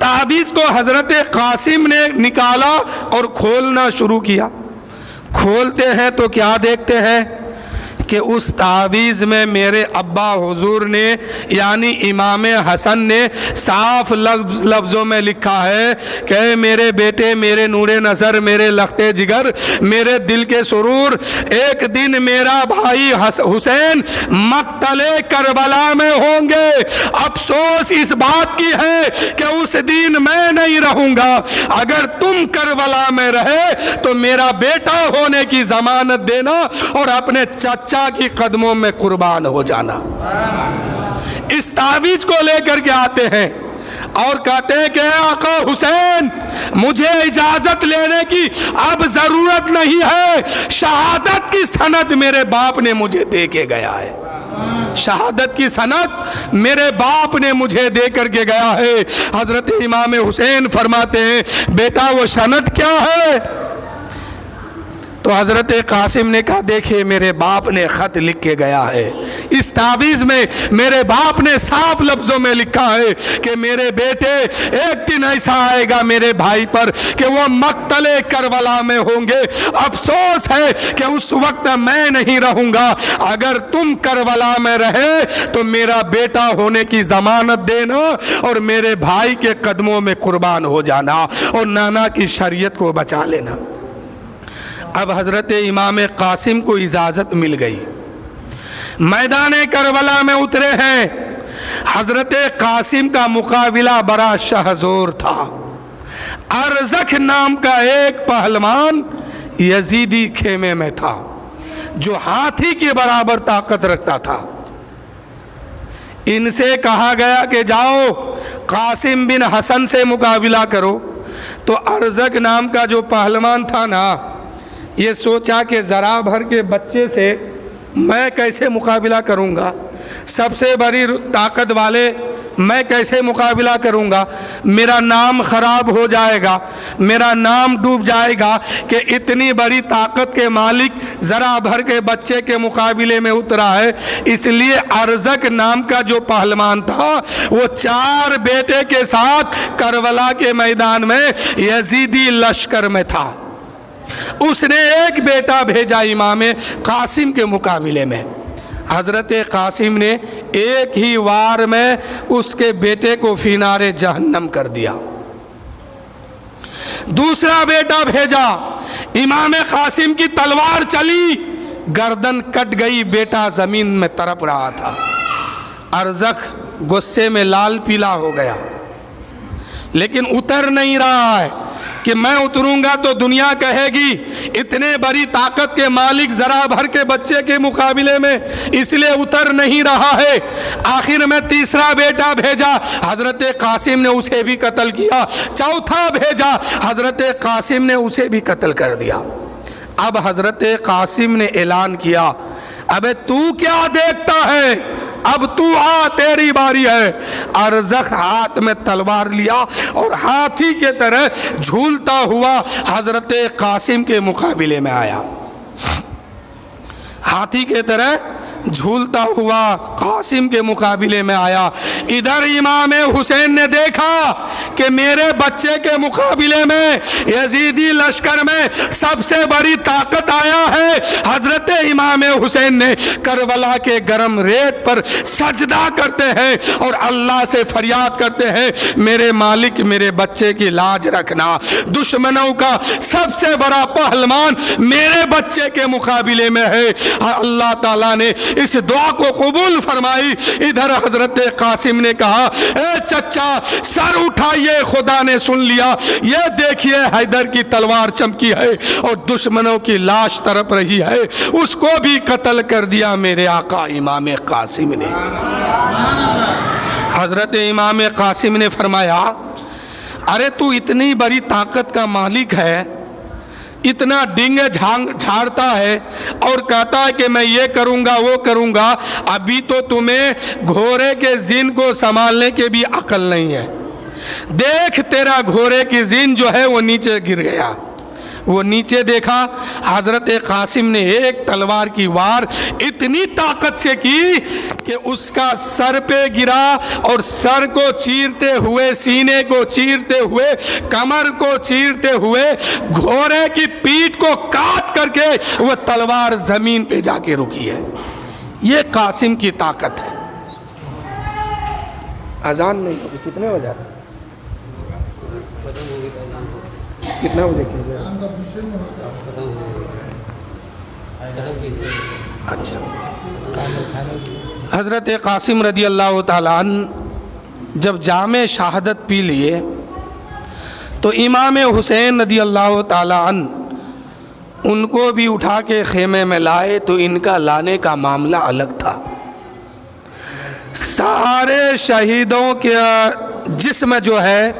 ताबीज़ को हज़रत कासिम ने निकाला और खोलना शुरू किया। खोलते हैं तो क्या देखते हैं कि उस तावीज़ में मेरे अब्बा हुजूर ने यानी इमाम हसन ने साफ लफ्ज़ों में लिखा है कि मेरे बेटे, मेरे नूरे नज़र, मेरे लख्ते जिगर, मेरे दिल के सुरूर, एक दिन मेरा भाई हुसैन मक्तले करबला में होंगे। अफसोस इस बात की है कि उस दिन मैं नहीं रहूँगा। अगर तुम करबला में रहे तो मेरा बेटा होने की ज़मानत देना और अपने चाचा की कदमों में कुर्बान हो जाना। इस तावीज को लेकर के आते हैं और कहते हैं कि आका हुसैन, मुझे इजाजत लेने की अब जरूरत नहीं है, शहादत की सनद मेरे बाप ने मुझे दे के गया है। शहादत की सनद मेरे बाप ने मुझे दे करके गया है। हजरत इमाम हुसैन फरमाते हैं बेटा वो सनद क्या है? तो हज़रत कासिम ने कहा देखिए मेरे बाप ने ख़त लिख के गया है, इस तावीज़ में मेरे बाप ने साफ लफ्ज़ों में लिखा है कि मेरे बेटे एक दिन ऐसा आएगा मेरे भाई पर कि वो मक्तले करबला में होंगे। अफसोस है कि उस वक्त मैं नहीं रहूँगा। अगर तुम करबला में रहे तो मेरा बेटा होने की ज़मानत देना और मेरे भाई के कदमों में कुर्बान हो जाना और नाना की शरीयत को बचा लेना। अब हज़रत इमाम कासिम को इजाज़त मिल गई, मैदान करबला में उतरे हैं। हज़रत कासिम का मुकाबिला बड़ा शहज़ोर था। अरज़ख नाम का एक पहलवान यजीदी खेमे में था जो हाथी के बराबर ताकत रखता था। इनसे कहा गया कि जाओ कासिम बिन हसन से मुकाबिला करो। तो अरज़ख नाम का जो पहलवान था ना, ये सोचा कि ज़रा भर के बच्चे से मैं कैसे मुकाबिला करूँगा, सबसे बड़ी ताकत वाले मैं कैसे मुकाबिला करूँगा, मेरा नाम ख़राब हो जाएगा, मेरा नाम डूब जाएगा कि इतनी बड़ी ताकत के मालिक ज़रा भर के बच्चे के मुकाबले में उतरा है। इसलिए अरज़क नाम का जो पहलवान था वो 4 बेटे के साथ करबला के मैदान में यजीदी लश्कर में था। उसने एक बेटा भेजा इमाम कासिम के मुकाबले में। हज़रत कासिम ने एक ही वार में उसके बेटे को फिनारे जहन्नम कर दिया। दूसरा बेटा भेजा, इमाम कासिम की तलवार चली, गर्दन कट गई, बेटा ज़मीन में तड़प रहा था। अरज़ख गुस्से में लाल पीला हो गया, लेकिन उतर नहीं रहा है कि मैं उतरूंगा तो दुनिया कहेगी इतने बड़ी ताकत के मालिक ज़रा भर के बच्चे के मुकाबले में, इसलिए उतर नहीं रहा है। आखिर में तीसरा बेटा भेजा, हज़रत कासिम ने उसे भी कत्ल किया। चौथा भेजा, हज़रत कासिम ने उसे भी कत्ल कर दिया। अब हज़रत कासिम ने ऐलान किया अबे तू क्या देखता है, अब तू आ, तेरी बारी है। अरज़ख हाथ में तलवार लिया और हाथी के तरह झूलता हुआ हज़रत कासिम के मुकाबले में आया। हाथी के तरह झूलता हुआ कासिम के मुकाबले में आया। इधर इमाम हुसैन ने देखा कि मेरे बच्चे के मुकाबले में यजीदी लश्कर में सबसे बड़ी ताकत आया है। हजरत इमाम हुसैन ने करबला के गरम रेत पर सजदा करते हैं और अल्लाह से फरियाद करते हैं मेरे मालिक मेरे बच्चे की लाज रखना। दुश्मनों का सबसे बड़ा पहलवान मेरे बच्चे के मुकाबले में है। अल्लाह ताला ने इस दुआ को कबूल फरमाई। इधर हजरत कासिम ने कहा ए चचा सर उठाइए, खुदा ने सुन लिया। ये देखिए हैदर की तलवार चमकी है और दुश्मनों की लाश तड़प रही है, उसको भी कत्ल कर दिया मेरे आका इमाम कासिम ने। हजरत इमाम कासिम ने फरमाया अरे तू इतनी बड़ी ताकत का मालिक है, इतना डिंगे झाड़ता है और कहता है कि मैं ये करूँगा वो करूँगा, अभी तो तुम्हें घोड़े के जीन को संभालने के भी अकल नहीं है। देख तेरा घोड़े की जीन जो है वो नीचे गिर गया, وہ نیچے دیکھا، حضرت قاسم نے ایک تلوار کی وار اتنی طاقت سے کی کہ اس کا سر پہ گرا، اور سر کو چیرتے ہوئے، سینے کو چیرتے ہوئے، کمر کو چیرتے ہوئے، گھوڑے کی پیٹھ کو کاٹ کر کے وہ تلوار زمین پہ جا کے رکی ہے۔ یہ قاسم کی طاقت ہے۔ اذان نہیں ہوگی، کتنے بجے؟ کتنا بجے کی جائے؟ اچھا، حضرت قاسم رضی اللہ تعالیٰ عنہ جب جام شہادت پی لیے تو امام حسین رضی اللہ تعالیٰ عنہ ان کو بھی اٹھا کے خیمے میں لائے، تو ان کا لانے کا معاملہ الگ تھا۔ سارے شہیدوں کے جسم جو ہے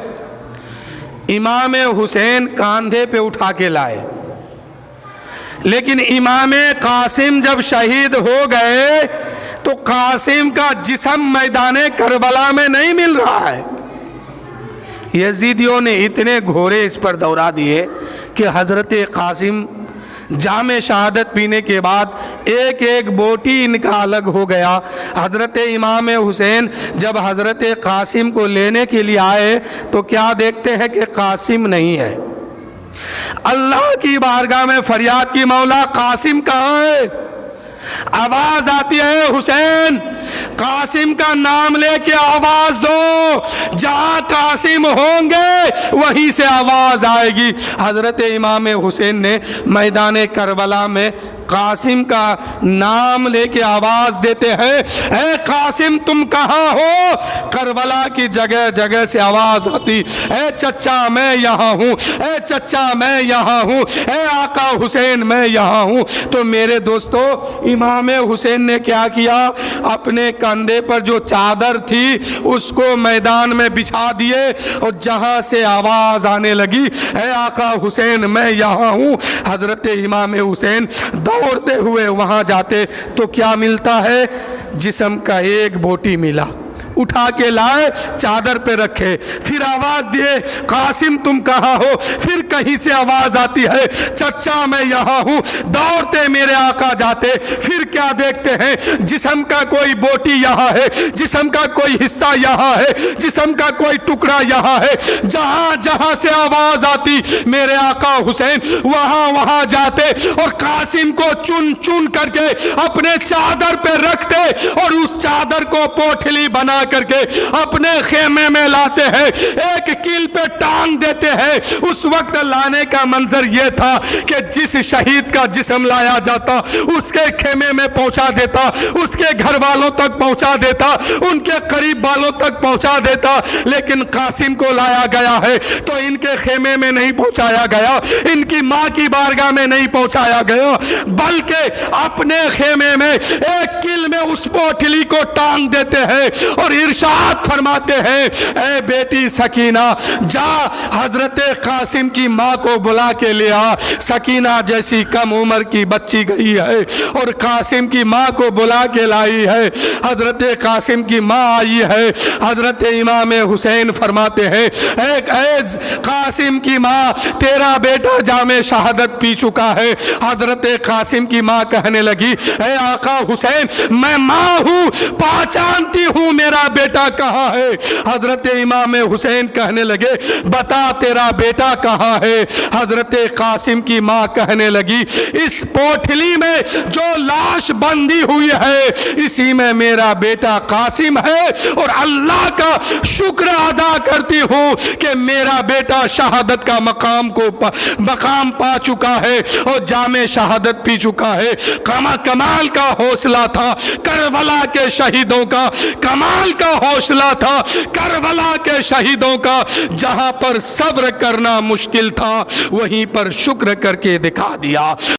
امام حسین کاندھے پہ اٹھا کے لائے، لیکن امام قاسم جب شہید ہو گئے تو قاسم کا جسم میدان کربلا میں نہیں مل رہا ہے۔ یزیدیوں نے اتنے گھوڑے اس پر دوڑا دیے کہ حضرت قاسم جام شہادت پینے کے بعد ایک ایک بوٹی ان کا الگ ہو گیا۔ حضرت امام حسین جب حضرت قاسم کو لینے کے لیے آئے تو کیا دیکھتے ہیں کہ قاسم نہیں ہے۔ اللہ کی بارگاہ میں فریاد کی، مولا قاسم کہاں ہے؟ آواز آتی ہے، حسین قاسم کا نام لے کے آواز دو، جہاں قاسم ہوں گے وہیں سے آواز آئے گی۔ حضرت امام حسین نے میدان کربلا میں قاسم کا نام لے کے آواز دیتے ہیں، اے قاسم تم کہاں ہو؟ کربلا کی جگہ جگہ سے آواز آتی، اے چچا میں یہاں ہوں، اے چچا میں یہاں ہوں، اے آقا حسین میں یہاں ہوں۔ تو میرے دوستو، امام حسین نے کیا کیا؟ اپنے کندھے پر جو چادر تھی اس کو میدان میں بچھا دیے، اور جہاں سے آواز آنے لگی اے آقا حسین میں یہاں ہوں، حضرت امام حسین دوڑتے ہوئے وہاں جاتے تو کیا ملتا ہے؟ جسم کا ایک بوٹی ملا، اٹھا کے لائے، چادر پہ رکھے، پھر آواز دیے قاسم تم کہاں ہو؟ پھر کہیں سے آواز آتی ہے چچا میں یہاں ہوں، دوڑتے میرے آقا جاتے، پھر کیا دیکھتے ہیں؟ جسم کا کوئی بوٹی یہاں ہے، جسم کا کوئی حصہ یہاں ہے، جسم کا کوئی ٹکڑا یہاں ہے، جہاں جہاں سے آواز آتی میرے آقا حسین وہاں وہاں جاتے، اور قاسم کو چن چن کر کے اپنے چادر پہ رکھتے، اور اس چادر کو پوٹلی بنا کر کے اپنے خیمے میں لاتے ہیں، ایک کیل پہ ٹانگ دیتے ہیں۔ اس وقت لانے کا منظر یہ تھا کہ جس شہید کا جسم لایا جاتا اس کے خیمے میں پہنچا دیتا، اس کے گھر والوں تک پہنچا دیتا، ان کے قریب والوں تک پہنچا دیتا، لیکن قاسم کو لایا گیا ہے تو ان کے خیمے میں نہیں پہنچایا گیا، ان کی ماں کی بارگاہ میں نہیں پہنچایا گیا، بلکہ اپنے خیمے میں ایک کیل میں اس پوٹلی کو ٹانگ دیتے ہیں، اور ارشاد فرماتے ہیں اے بیٹی سکینہ جا حضرت قاسم کی ماں کو بلا کے لیا۔ سکینہ جیسی کم عمر کی بچی گئی ہے اور قاسم کی ماں کو بلا کے لائی ہے۔ حضرت قاسم کی ماں آئی ہے، حضرت امام حسین فرماتے ہیں اے قاسم کی ماں تیرا بیٹا جام شہادت پی چکا ہے۔ حضرت قاسم کی ماں کہنے لگی اے آقا حسین میں ماں ہوں، پہچانتی ہوں میرا بیٹا کہاں ہے؟ حضرت امام حسین کہنے لگے بتا تیرا بیٹا کہاں ہے؟ حضرت قاسم کی ماں کہنے لگی اس پوٹلی میں جو لاش بندھی ہوئی ہے اسی میں میرا بیٹا قاسم ہے، اور اللہ کا شکر ادا کرتی ہوں کہ میرا بیٹا شہادت کا مقام پا چکا ہے اور جام شہادت پی چکا ہے۔ کمال کا حوصلہ تھا کربلا کے شہیدوں کا، کمال کا حوصلہ تھا کربلا کے شہیدوں کا، جہاں پر صبر کرنا مشکل تھا وہیں پر شکر کر کے دکھا دیا۔